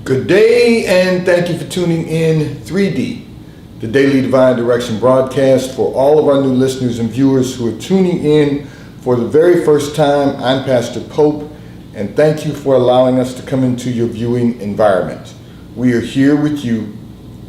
Good day, and thank you for tuning in 3D, the Daily Divine Direction broadcast. For all of our new listeners and viewers who are tuning in for the very first time, I'm Pastor Pope, and thank you for allowing us to come into your viewing environment. We are here with you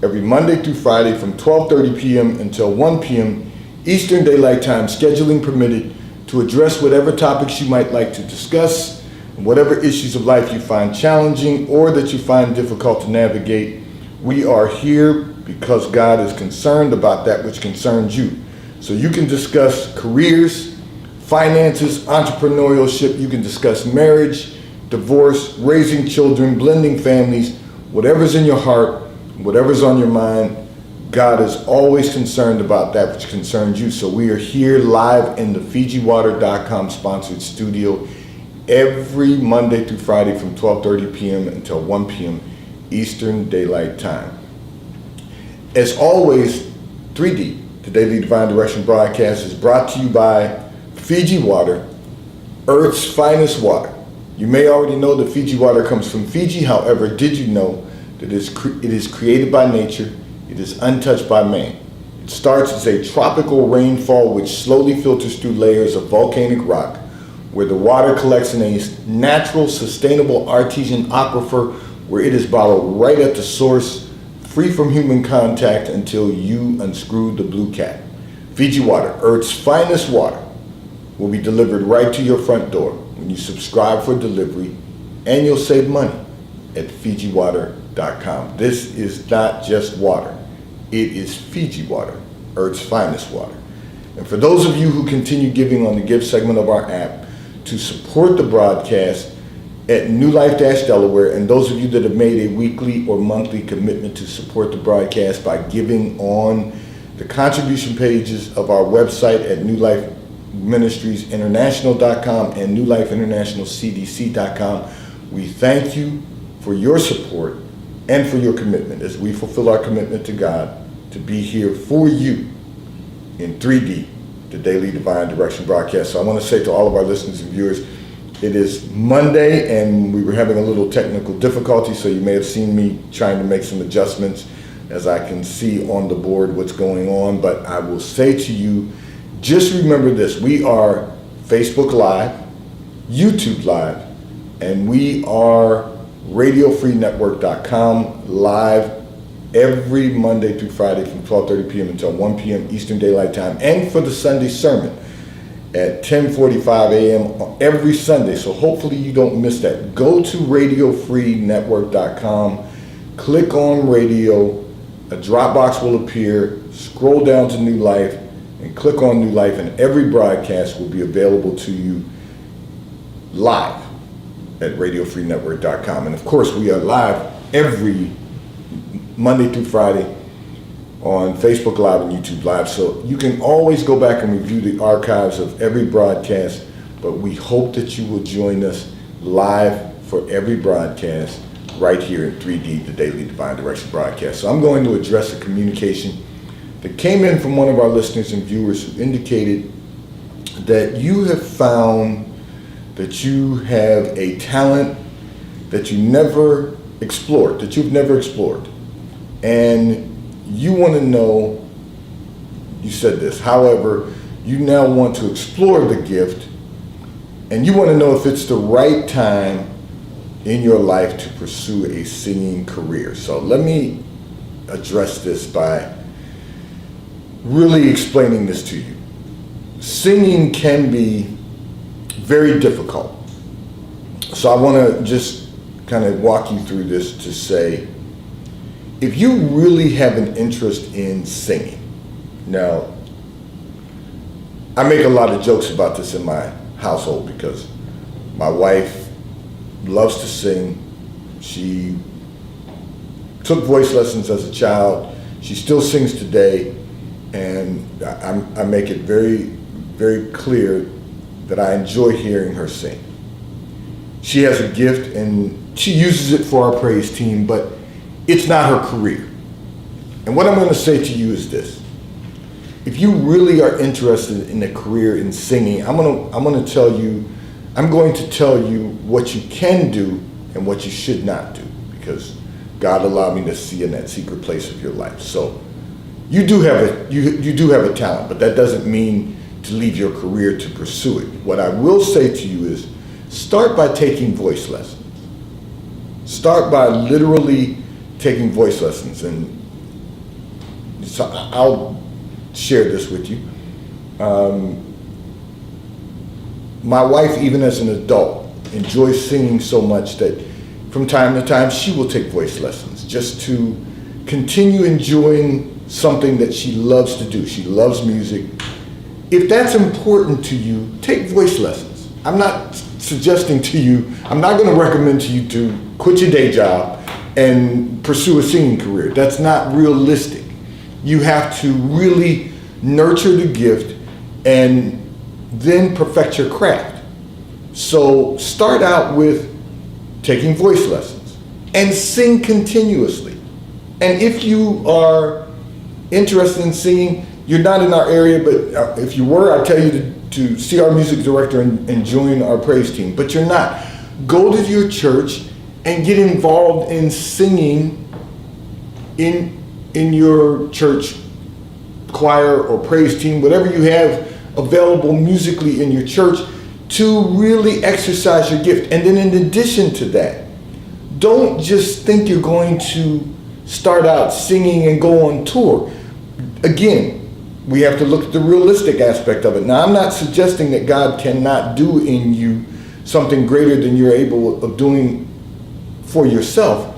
every Monday through Friday from 12:30 p.m. until 1 p.m. Eastern Daylight Time, scheduling permitted, to address whatever topics you might like to discuss, and whatever issues of life you find challenging or that you find difficult to navigate. We are here because God is concerned about that which concerns you. So you can discuss careers, finances, entrepreneurship, you can discuss marriage, divorce, raising children, blending families, whatever's in your heart, whatever's on your mind. God is always concerned about that which concerns you. So we are here live in the FijiWater.com sponsored studio every Monday through Friday from 12:30 p.m. until 1 p.m. Eastern Daylight Time. As always, 3D, the Daily Divine Direction broadcast, is brought to you by Fiji Water, Earth's finest water. You may already know that Fiji water comes from Fiji. However, did you know that it is created by nature? It is untouched by man. It starts as a tropical rainfall which slowly filters through layers of volcanic rock, where the water collects in a natural, sustainable artesian aquifer where it is bottled right at the source, free from human contact until you unscrew the blue cap. Fiji Water, Earth's finest water, will be delivered right to your front door when you subscribe for delivery, and you'll save money at FijiWater.com. This is not just water. It is Fiji Water, Earth's finest water. And for those of you who continue giving on the give segment of our app to support the broadcast at New Life Delaware, and those of you that have made a weekly or monthly commitment to support the broadcast by giving on the contribution pages of our website at newlifeministriesinternational.com and newlifeinternationalcdc.com, we thank you for your support and for your commitment as we fulfill our commitment to God to be here for you in 3D, the Daily Divine Direction broadcast. So I want to say to all of our listeners and viewers, it is Monday and we were having a little technical difficulty, so you may have seen me trying to make some adjustments as I can see on the board what's going on. But I will say to you, just remember this: we are Facebook Live, YouTube Live, and we are RadioFreeNetwork.com live every Monday through Friday from 12:30 p.m. until 1 p.m. Eastern Daylight Time, and for the Sunday sermon at 10:45 a.m. every Sunday. So hopefully you don't miss that. Go to RadioFreeNetwork.com, click on radio, a drop box will appear, scroll down to New Life, and click on New Life, and every broadcast will be available to you live at RadioFreeNetwork.com. And of course, we are live every Monday through Friday on Facebook Live and YouTube Live. So you can always go back and review the archives of every broadcast, but we hope that you will join us live for every broadcast right here in 3D, the Daily Divine Direction broadcast. So I'm going to address a communication that came in from one of our listeners and viewers who indicated that you have found that you have a talent that you never explored, that you've never explored. And you want to know, you said this, however, you now want to explore the gift, and you want to know if it's the right time in your life to pursue a singing career. So let me address this by really explaining this to you. Singing can be very difficult. So I want to just kind of walk you through this to say, if you really have an interest in singing, now, I make a lot of jokes about this in my household because my wife loves to sing. She took voice lessons as a child. She still sings today, and I make it very, very clear that I enjoy hearing her sing. She has a gift and she uses it for our praise team, but it's not her career. And what I'm going to say to you is this: if you really are interested in a career in singing, I'm going to tell you what you can do and what you should not do, because God allowed me to see in that secret place of your life. So you do have a talent, but that doesn't mean to leave your career to pursue it. What I will say to you is start by taking voice lessons. Start by literally taking voice lessons. And so I'll share this with you. My wife, even as an adult, enjoys singing so much that from time to time she will take voice lessons just to continue enjoying something that she loves to do. She loves music. If that's important to you, take voice lessons. I'm not suggesting to you, I'm not going to recommend to you to quit your day job and pursue a singing career. That's not realistic. You have to really nurture the gift and then perfect your craft. So start out with taking voice lessons and sing continuously. And if you are interested in singing, you're not in our area, but if you were, I'd tell you to see our music director and join our praise team. But you're not. Go to your church and get involved in singing in your church choir or praise team, whatever you have available musically in your church, to really exercise your gift. And then in addition to that, don't just think you're going to start out singing and go on tour. Again, we have to look at the realistic aspect of it. Now, I'm not suggesting that God cannot do in you something greater than you're able of doing for yourself.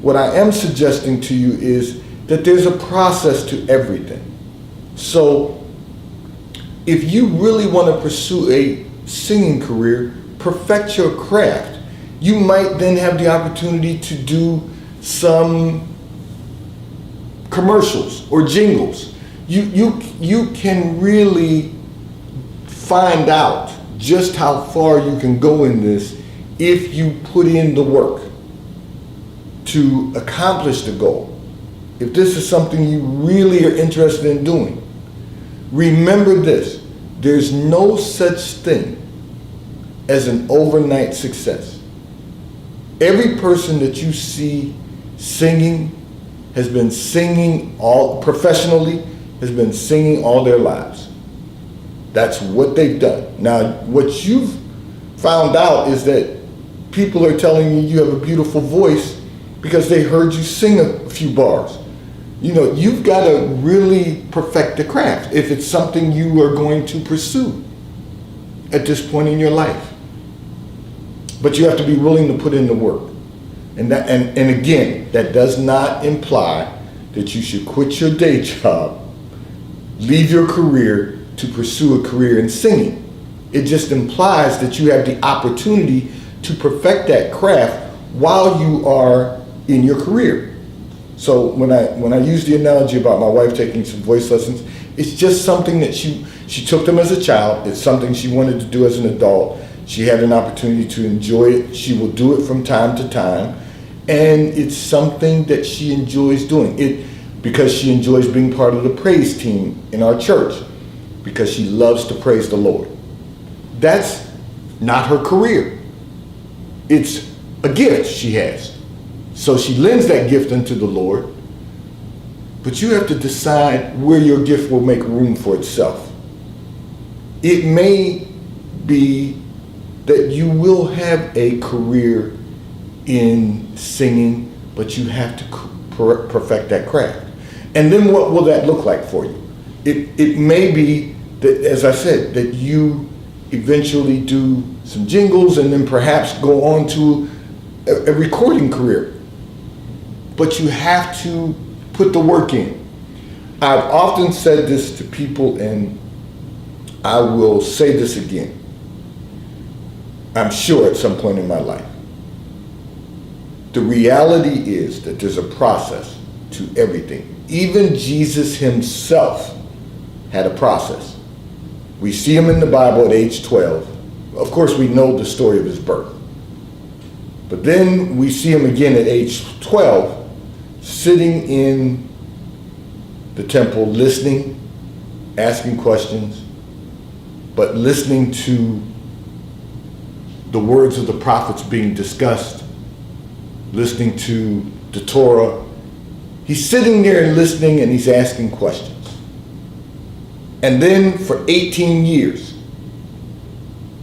What I am suggesting to you is that there's a process to everything. So if you really want to pursue a singing career, perfect your craft. You might then have the opportunity to do some commercials or jingles. You can really find out just how far you can go in this if you put in the work to accomplish the goal. If this is something you really are interested in doing, remember this: there's no such thing as an overnight success. Every person that you see singing has been singing professionally, has been singing all their lives. That's what they've done. Now, what you've found out is that people are telling you you have a beautiful voice because they heard you sing a few bars. You know, you've got to really perfect the craft if it's something you are going to pursue at this point in your life. But you have to be willing to put in the work. And again, that does not imply that you should quit your day job, leave your career to pursue a career in singing. It just implies that you have the opportunity to perfect that craft while you are in your career. So when I use the analogy about my wife taking some voice lessons, it's just something that she took them as a child. It's something she wanted to do as an adult. She had an opportunity to enjoy it. She will do it from time to time. And it's something that she enjoys doing. It because she enjoys being part of the praise team in our church, because she loves to praise the Lord. That's not her career. It's a gift she has. So she lends that gift unto the Lord, but you have to decide where your gift will make room for itself. It may be that you will have a career in singing, but you have to perfect that craft. And then what will that look like for you? It may be that, as I said, that you eventually do some jingles and then perhaps go on to a recording career. But you have to put the work in. I've often said this to people, and I will say this again, I'm sure at some point in my life. The reality is that there's a process to everything. Even Jesus himself had a process. We see him in the Bible at age 12. Of course, we know the story of his birth. But then we see him again at age 12, sitting in the temple, listening, asking questions, but listening to the words of the prophets being discussed, listening to the Torah. He's sitting there and listening, and he's asking questions. And then for 18 years,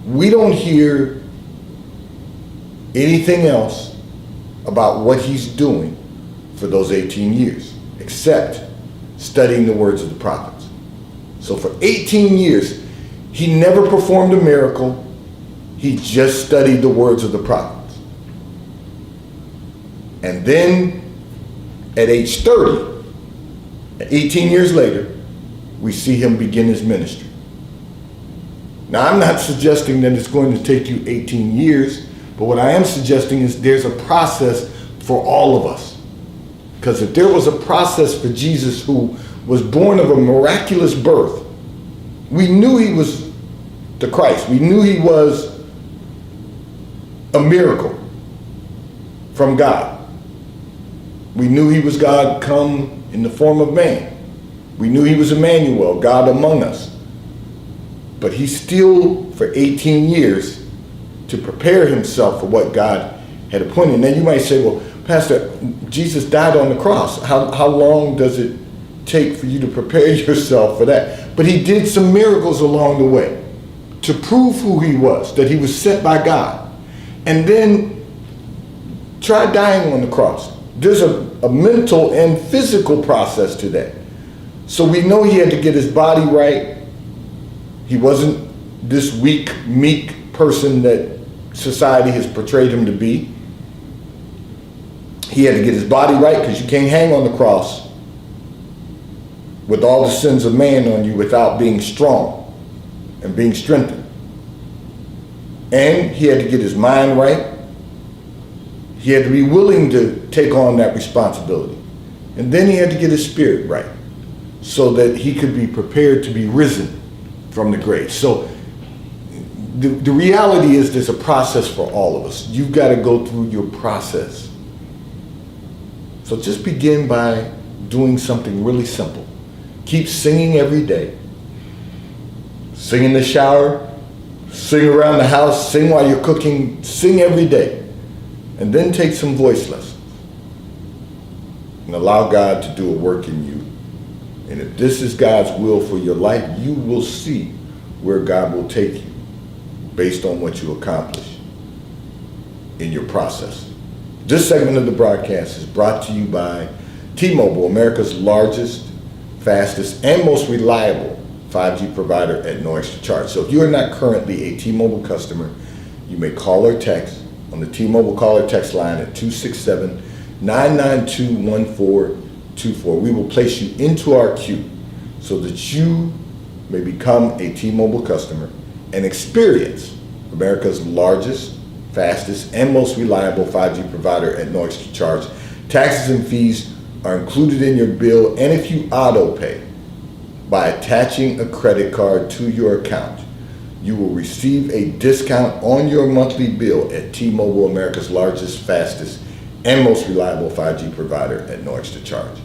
we don't hear anything else about what he's doing for those 18 years, except studying the words of the prophets. So for 18 years, he never performed a miracle. He just studied the words of the prophets. And then at age 30, 18 years later, we see him begin his ministry. Now, I'm not suggesting that it's going to take you 18 years, but what I am suggesting is there's a process for all of us. Because if there was a process for Jesus, who was born of a miraculous birth, we knew he was the Christ. We knew he was a miracle from God. We knew he was God come in the form of man. We knew he was Emmanuel, God among us. But he still, for 18 years, to prepare himself for what God had appointed. Now you might say, well, Pastor, Jesus died on the cross. How long does it take for you to prepare yourself for that? But he did some miracles along the way to prove who he was, that he was sent by God. And then try dying on the cross. There's a mental and physical process to that. So we know he had to get his body right. He wasn't this weak, meek person that society has portrayed him to be. He had to get his body right, because you can't hang on the cross with all the sins of man on you without being strong and being strengthened. And he had to get his mind right. He had to be willing to take on that responsibility. And then he had to get his spirit right, so that he could be prepared to be risen from the grave. So the reality is there's a process for all of us. You've got to go through your process. So just begin by doing something really simple. Keep singing every day. Sing in the shower, sing around the house, sing while you're cooking, sing every day. And then take some voice lessons. And allow God to do a work in you. And if this is God's will for your life, you will see where God will take you based on what you accomplish in your process. This segment of the broadcast is brought to you by T-Mobile, America's largest, fastest, and most reliable 5G provider at no extra charge. So if you are not currently a T-Mobile customer, you may call or text on the T-Mobile call or text line at 267-992-1424. We will place you into our queue so that you may become a T-Mobile customer and experience America's largest, fastest, and most reliable 5G provider at no extra charge. Taxes and fees are included in your bill, and if you auto pay by attaching a credit card to your account, you will receive a discount on your monthly bill at T-Mobile, America's largest, fastest, and most reliable 5G provider at no extra charge.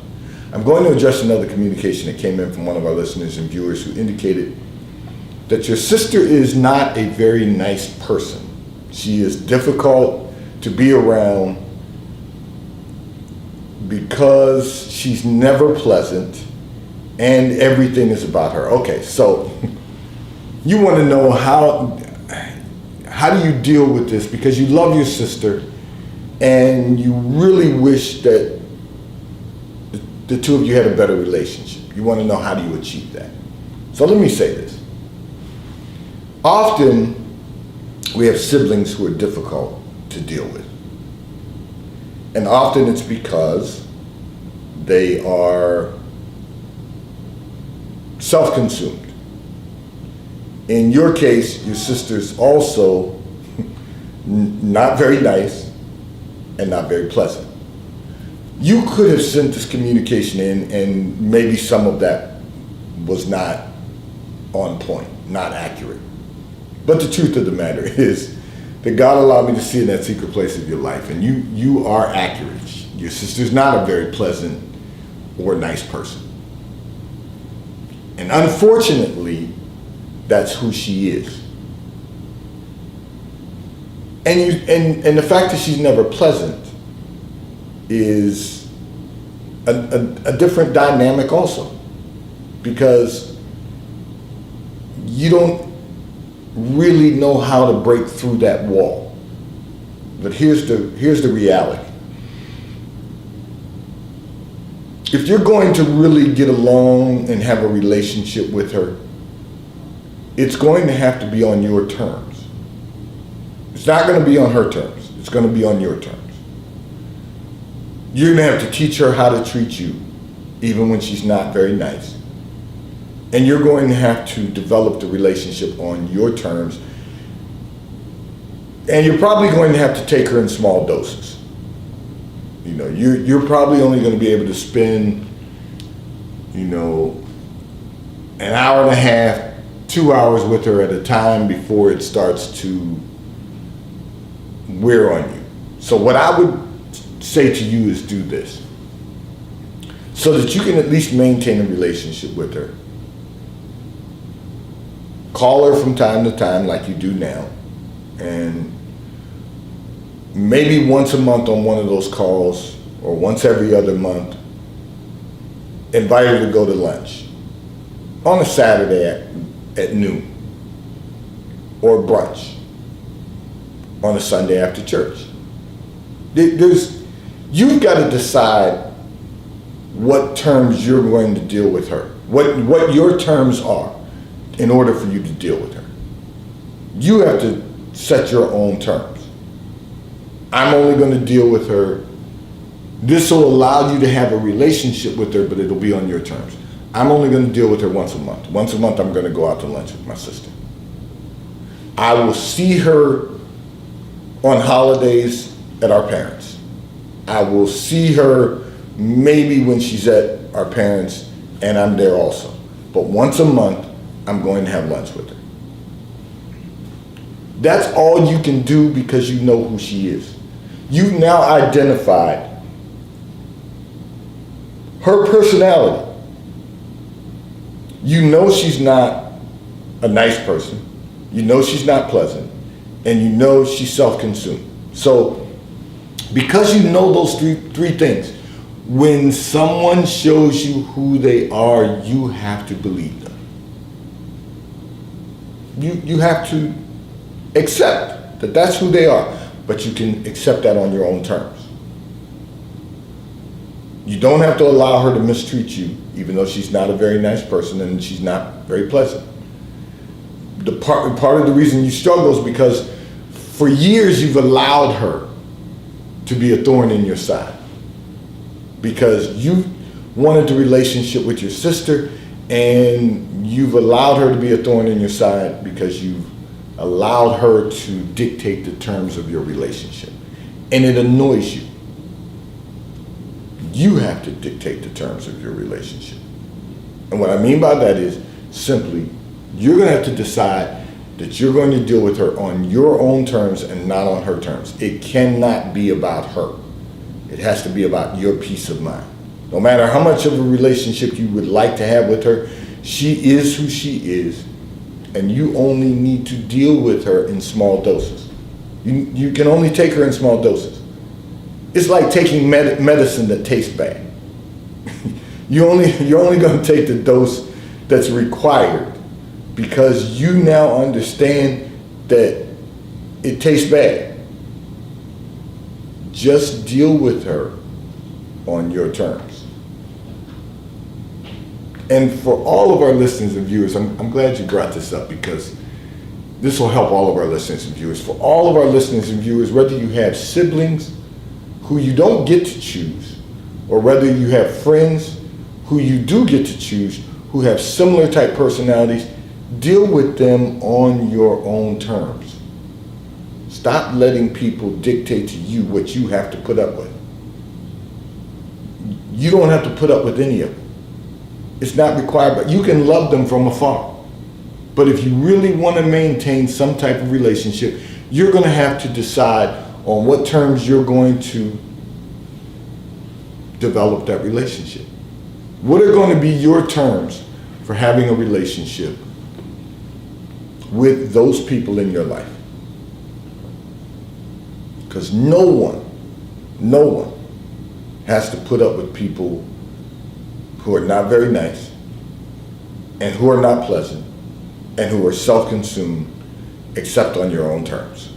I'm going to address another communication that came in from one of our listeners and viewers who indicated that your sister is not a very nice person. She is difficult to be around because she's never pleasant and everything is about her. Okay, so you want to know how do you deal with this, because you love your sister and you really wish that the two of you had a better relationship. You want to know, how do you achieve that? So let me say this. Often we have siblings who are difficult to deal with. And often it's because they are self-consumed. In your case, your sister's also not very nice and not very pleasant. You could have sent this communication in and maybe some of that was not on point, not accurate. But the truth of the matter is that God allowed me to see in that secret place of your life, and you are accurate. Your sister's not a very pleasant or nice person. And unfortunately, that's who she is. And the fact that she's never pleasant is a different dynamic also, because you don't really know how to break through that wall. But here's the reality. If you're going to really get along and have a relationship with her, it's going to have to be on your terms. It's not going to be on her terms. It's going to be on your terms. You're going to have to teach her how to treat you, even when she's not very nice. And you're going to have to develop the relationship on your terms. And you're probably going to have to take her in small doses. You know, you're probably only going to be able to spend, an hour and a half, 2 hours with her at a time before it starts to wear on you. So what I would say to you is do this, so that you can at least maintain a relationship with her. Call her from time to time like you do now, and maybe once a month on one of those calls, or once every other month, invite her to go to lunch on a Saturday at noon, or brunch on a Sunday after church. You've got to decide what terms you're going to deal with her, what your terms are in order for you to deal with her. You have to set your own terms. I'm only going to deal with her. This will allow you to have a relationship with her, but it'll be on your terms. I'm only going to deal with her once a month. Once a month, I'm going to go out to lunch with my sister. I will see her on holidays at our parents'. I will see her maybe when she's at our parents', and I'm there also. But once a month, I'm going to have lunch with her. That's all you can do, because you know who she is. You've now identified her personality. You know she's not a nice person. You know she's not pleasant. And you know she's self-consumed. So, because you know those three things, when someone shows you who they are, you have to believe them. You have to accept that that's who they are, but you can accept that on your own terms. You don't have to allow her to mistreat you, even though she's not a very nice person and she's not very pleasant. Part of the reason you struggle is because for years you've allowed her to be a thorn in your side, because you wanted the relationship with your sister, and you've allowed her to be a thorn in your side because you've allowed her to dictate the terms of your relationship, and it annoys you. You have to dictate the terms of your relationship. And what I mean by that is simply, you're going to have to decide that you're going to deal with her on your own terms and not on her terms. It cannot be about her. It has to be about your peace of mind. No matter how much of a relationship you would like to have with her, she is who she is, and you only need to deal with her in small doses. You can only take her in small doses. It's like taking medicine that tastes bad. You're only going to take the dose that's required, because you now understand that it tastes bad. Just deal with her on your terms. And for all of our listeners and viewers, I'm glad you brought this up, because this will help all of our listeners and viewers. For all of our listeners and viewers, whether you have siblings who you don't get to choose, or whether you have friends who you do get to choose, who have similar type personalities, deal with them on your own terms. Stop letting people dictate to you what you have to put up with. You don't have to put up with any of it. It's not required, but you can love them from afar. But if you really want to maintain some type of relationship, you're going to have to decide on what terms you're going to develop that relationship. What are going to be your terms for having a relationship with those people in your life? Because no one has to put up with people who are not very nice and who are not pleasant and who are self-consumed except on your own terms.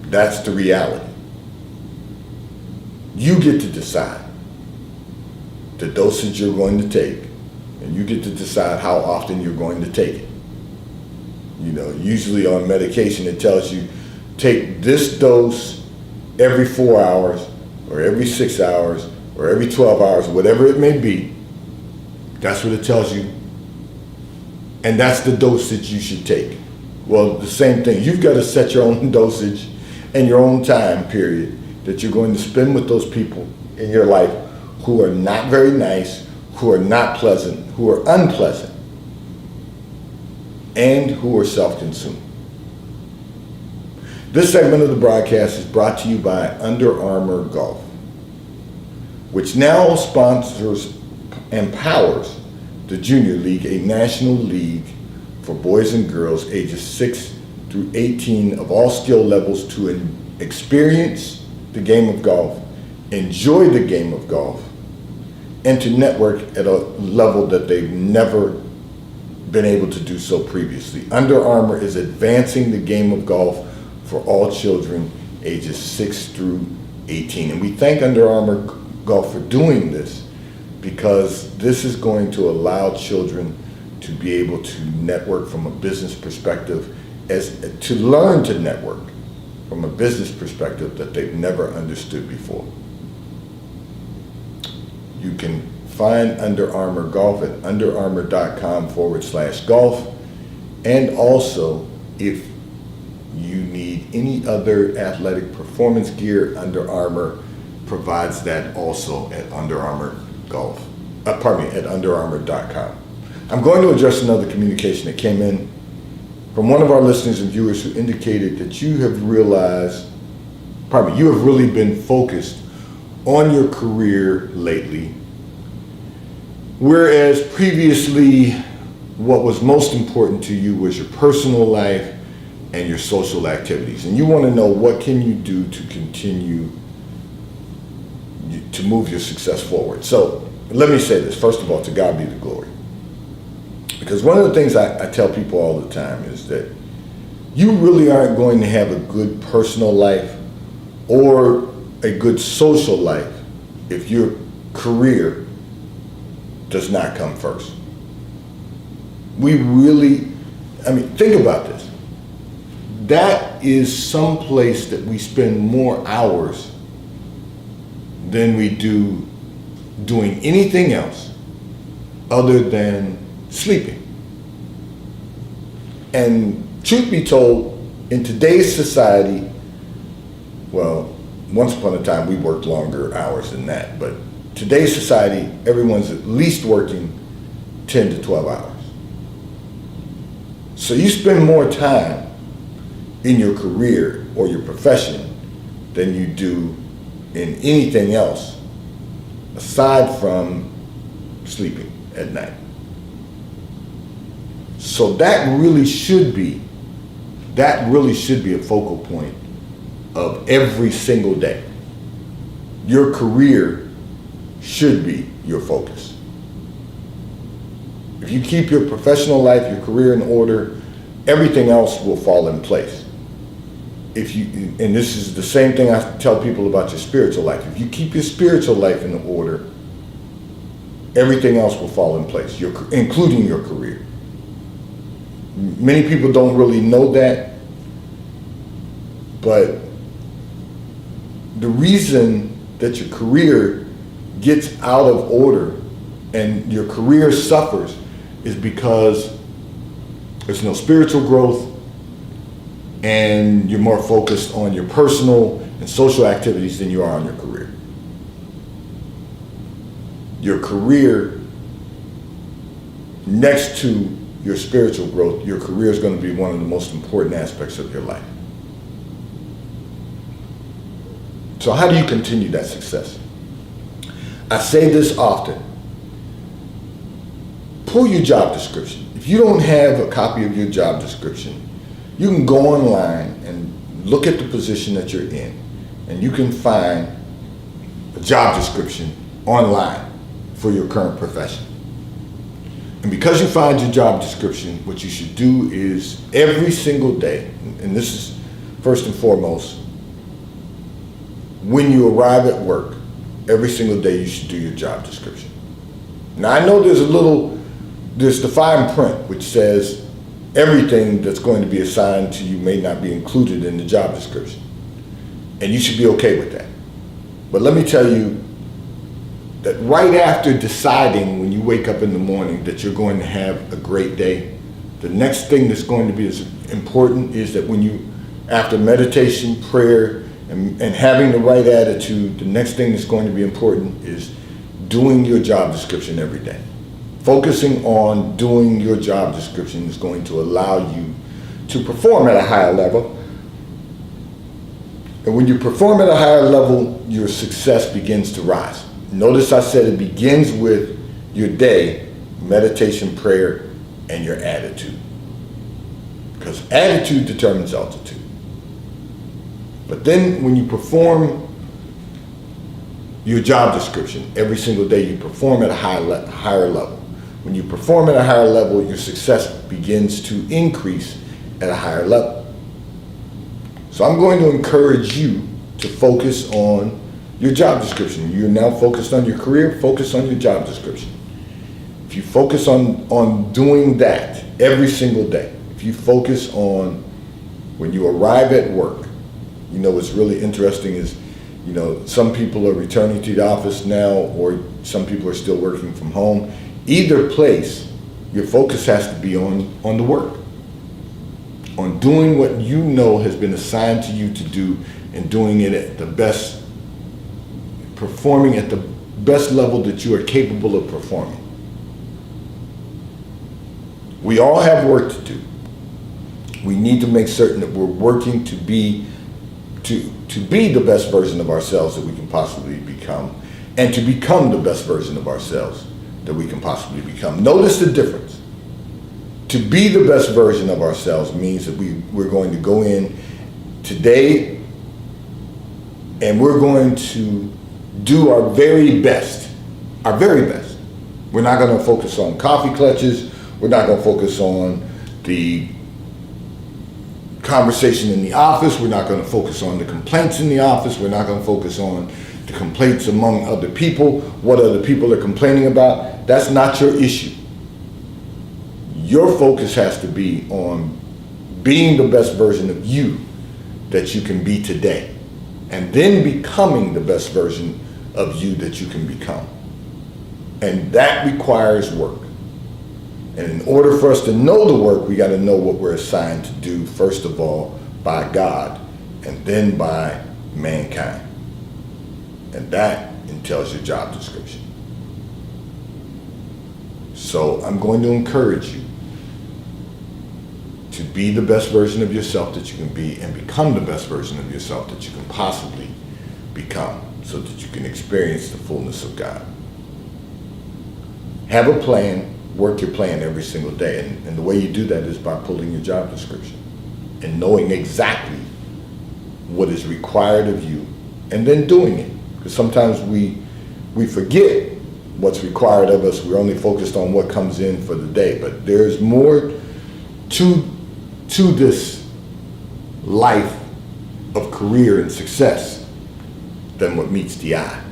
That's the reality. You get to decide the dosage you're going to take, and you get to decide how often you're going to take it. You know, usually on medication it tells you take this dose every 4 hours or every 6 hours or every 12 hours, whatever it may be. That's what it tells you. And that's the dosage you should take. Well, the same thing. You've got to set your own dosage and your own time period that you're going to spend with those people in your life who are not very nice, who are not pleasant, who are unpleasant, and who are self-consumed. This segment of the broadcast is brought to you by Under Armour Golf, which now sponsors and powers the Junior League, a national league for boys and girls ages 6 through 18 of all skill levels to experience the game of golf, enjoy the game of golf, and to network at a level that they've never been able to do so previously. Under Armour is advancing the game of golf for all children ages 6 through 18. And we thank Under Armour Golf for doing this, because this is going to allow children to be able to network from a business perspective, as to learn to network from a business perspective that they've never understood before. You can find Under Armour Golf at underarmour.com/golf. And also, if you need any other athletic performance gear, Under Armour provides that also at Under Armour Golf. At underarmour.com. I'm going to address another communication that came in from one of our listeners and viewers who indicated that you have really been focused on your career lately, whereas previously what was most important to you was your personal life and your social activities. And you want to know, what can you do to continue to move your success forward? So let me say this. First of all, to God be the glory. Because one of the things I tell people all the time is that you really aren't going to have a good personal life or a good social life if your career does not come first. Think about this. That is some place that we spend more hours than we do doing anything else other than sleeping. And truth be told, in today's society, well, once upon a time we worked longer hours than that, but today's society, everyone's at least working 10 to 12 hours. So you spend more time in your career or your profession than you do in anything else aside from sleeping at night. So that really should be a focal point of every single day. Your career should be your focus. If you keep your professional life, your career in order, everything else will fall in place. And this is the same thing I tell people about your spiritual life. If you keep your spiritual life in order, everything else will fall in place, including your career. Many people don't really know that, but the reason that your career gets out of order and your career suffers is because there's no spiritual growth, and you're more focused on your personal and social activities than you are on your career. Your career, next to your spiritual growth, your career is going to be one of the most important aspects of your life. So how do you continue that success? I say this often. Pull your job description. If you don't have a copy of your job description, you can go online and look at the position that you're in, and you can find a job description online for your current profession. And because you find your job description, what you should do is every single day, and this is first and foremost, when you arrive at work, every single day you should do your job description. Now I know there's the fine print which says everything that's going to be assigned to you may not be included in the job description. And you should be okay with that. But let me tell you that right after deciding when you wake up in the morning that you're going to have a great day, the next thing that's going to be as important is that when you, after meditation, prayer, and having the right attitude, the next thing that's going to be important is doing your job description every day. Focusing on doing your job description is going to allow you to perform at a higher level. And when you perform at a higher level, your success begins to rise. Notice I said it begins with your day, meditation, prayer, and your attitude. Because attitude determines altitude. But then when you perform your job description every single day, you perform at a higher level. When you perform at a higher level, your success begins to increase at a higher level. So I'm going to encourage you to focus on your job description. You're now focused on your career, focus on your job description. If you focus on doing that every single day, if you focus on when you arrive at work, you know what's really interesting is, you know, some people are returning to the office now, or some people are still working from home. Either place, your focus has to be on the work, on doing what you know has been assigned to you to do, and doing it at the best, performing at the best level that you are capable of performing. We all have work to do. We need to make certain that we're working to be the best version of ourselves that we can possibly become, and to become the best version of ourselves that we can possibly become. Notice the difference. To be the best version of ourselves means that we're going to go in today and we're going to do our very best, our very best. We're not going to focus on coffee clutches. We're not going to focus on the conversation in the office. We're not going to focus on the complaints in the office. We're not going to focus on the complaints among other people, what other people are complaining about. That's not your issue. Your focus has to be on being the best version of you that you can be today, and then becoming the best version of you that you can become. And that requires work. And in order for us to know the work, we got to know what we're assigned to do, first of all, by God, and then by mankind. And that entails your job description. So I'm going to encourage you to be the best version of yourself that you can be, and become the best version of yourself that you can possibly become, so that you can experience the fullness of God. Have a plan. Work your plan every single day. And the way you do that is by pulling your job description and knowing exactly what is required of you, and then doing it. Because sometimes we forget what's required of us. We're only focused on what comes in for the day. But there's more to this life of career and success than what meets the eye.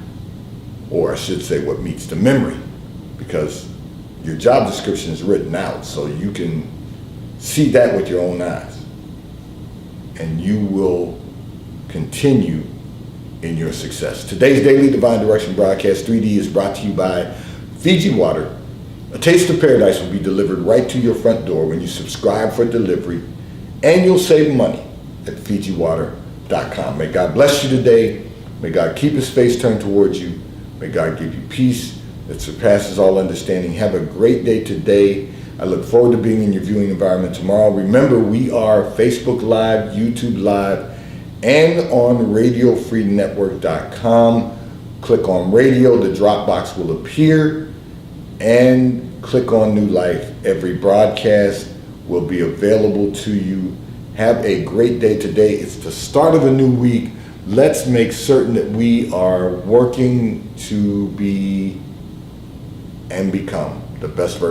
Or I should say what meets the memory. Because your job description is written out, so you can see that with your own eyes. And you will continue in your success. Today's Daily Divine Direction broadcast 3D is brought to you by Fiji Water. A taste of paradise will be delivered right to your front door when you subscribe for delivery, and you'll save money at FijiWater.com. May God bless you today. May God keep his face turned towards you. May God give you peace that surpasses all understanding. Have a great day today. I look forward to being in your viewing environment tomorrow. Remember, we are Facebook Live, YouTube Live, and on RadioFreeNetwork.com. Click on radio, the drop box will appear, and click on New Life. Every broadcast will be available to you. Have a great day today. It's the start of a new week. let's make certain that we are working to be and become the best version